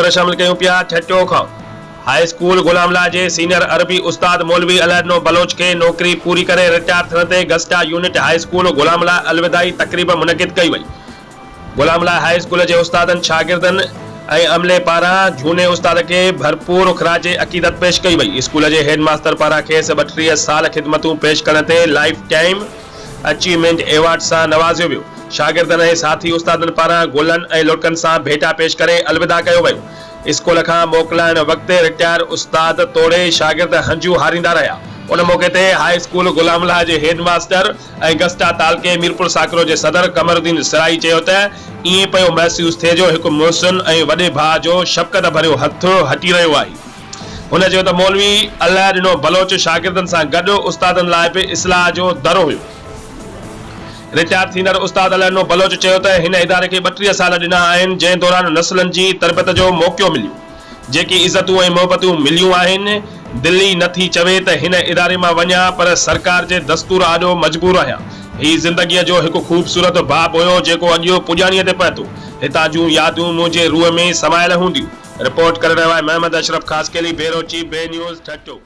ख़बर शामिल कयूं पिया ठट्टो खां। हाई स्कूल गुलामला जे सीनियर अरबी उस्ताद मौलवी अलानो बलोच के नौकरी पूरी करे रिटायर थियण ते गस्टा यूनिट हाई स्कूल गुलामला अलविदाई तकरीब मुनक़िद कई वई। गुलामला हाई स्कूल के उस्तादन शागिर्दन ऐं अमले पारां झूने उस्ताद के भरपूर ख़राज अक़ीदत पेश कई वई। स्कूल के हेडमास्टर पारां खेस 32 साल ख़िदमतूं पेश करण ते लाइफ टाइम अचीवमेंट एवॉर्ड से नवाज़ियो वियो। शागिर्दन ऐं साथी उस्तादन पारां गुलन ऐं लोटकन से भेटा पेश करे अलविदा कयो वियो। स्कूल खां मोकलाइण वक़्त रिटायर उस्ताद तोड़े शागिर्द हंजू हारींदा रहा। उन मौके ते हाई स्कूल गुलामला के हेडमास्टर ऐं गस्टा तालके मीरपुर साकरो के सदर कमरुद्दीन सराई चयो त इएं पियो महसूस थिए जो एक मुहसिन ऐं वॾे भाउ जो शफ़क़त भरियो हथ हटी रहियो आहे। हुन चयो त मौलवी अलाह ॾिनो बलोच शागिर्दनि सां गॾु उस्तादनि लाइ बि इस्लाह जो दरो हुयो। रिटायर थींदड़ उस्ताद अलानो बलोच चयो त हिन इदारे के 32 साल ॾिना आहिनि, जंहिं दौरान नस्लनि जी तरबियत जो मौक़ो मिलियो। जेकी इज़तूं ऐं मोहबतूं मिलियूं आहिनि, दिल्ली नथी चवे त हिन इदारे मां वञा, पर सरकार जे दस्तूर आॾो मजबूर आहियां। ही ज़िंदगीअ जो हिकु ख़ूबसूरत बाब हुयो जेको अॼु पुॼाणीअ ते पए थो। हितां जूं यादूं मुंहिंजे रूह में समायल हूंदियूं। रिपोर्ट करे रहियो आहे महमद अशरफ ख़ासकेली, ब्यूरो चीफ बे न्यूज़ ठट्टो।